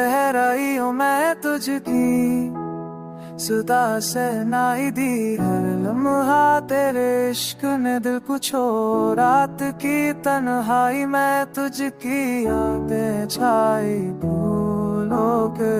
गहराइयों में तुझकी सुदा से नाई दी। हर लम्हा तेरे इश्क ने दिल को छो। रात की तन्हाई में तुझकी यादें छाई। भूलो के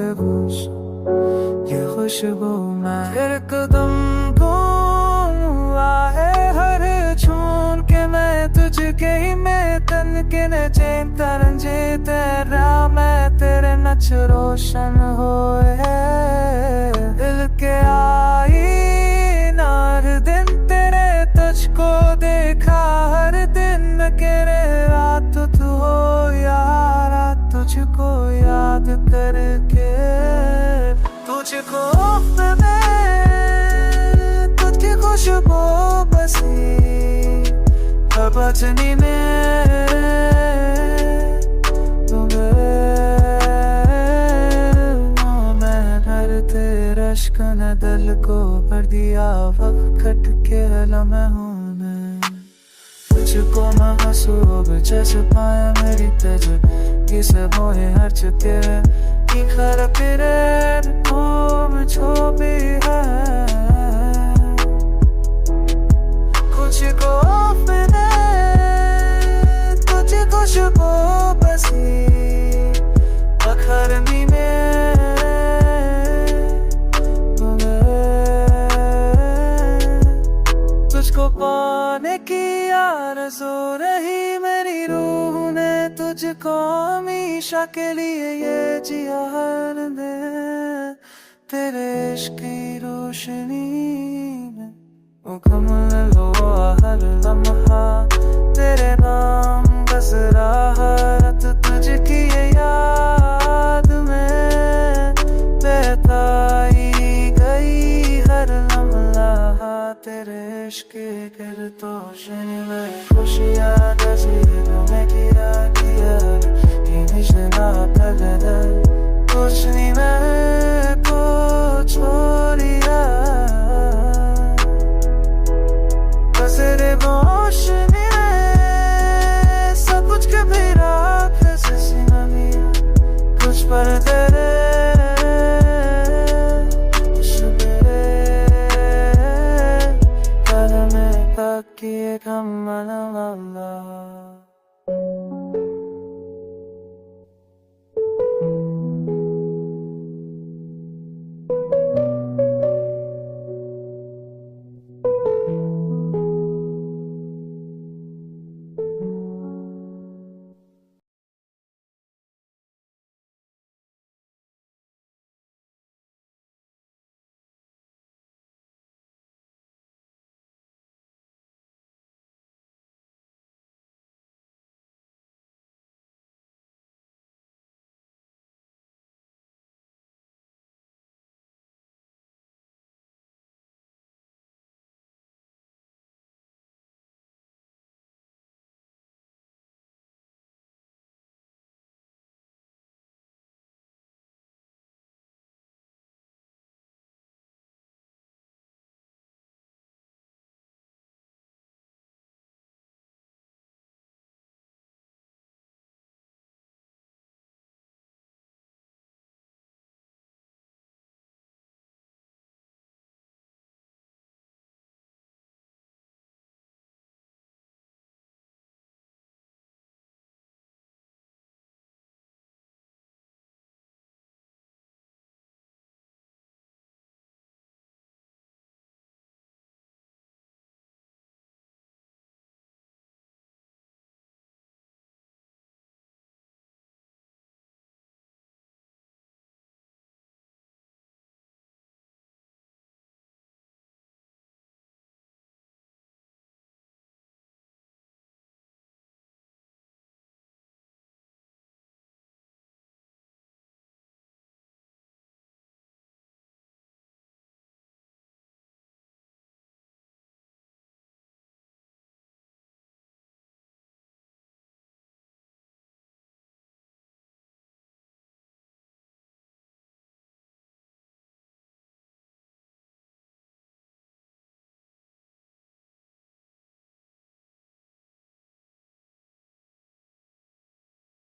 ये खुशबू में फिर कदम घूम आए हर छून के मैं तुझके ही में तन के न चैन तरंजे तेरा मैं तेरे नच रोशन होए दिल के आई नार दिन तेरे तुझको देखा हर दिन केरे रात तू हो यारा तुझको याद करके तुझको तुझकी खुशबू बसी बचनी में रश्क ने दिल को भर दिया वक्त खट के लम्हे हूँ मैं तुझको मैं हंसूब जैसे पाया मेरी तेज किसे मोहे हर चुके इखर पिरे घूम छोपी है कुछ को मैंने तुझे खुशबू बसी अखरनी में तुझको पाने की आरज़ू रही मेरी रूह ने तुझको हमेशा के लिए ये जिया हर दिन तेरे इश्क की रोशनी में मुकम्मल लो हर लम्हा तेरे नाम बस राहत तुझकी याद में बेताई गई हर लम्हा तेरे इश्क कर तो में खुशियाँ नसीबों में गिरा दिया ये निशाना पलट कुछ नहीं मैं को छोड़िया बस रे रोशनी में सब कुछ कभी राख से मिया कुछ पर तेरे किए कम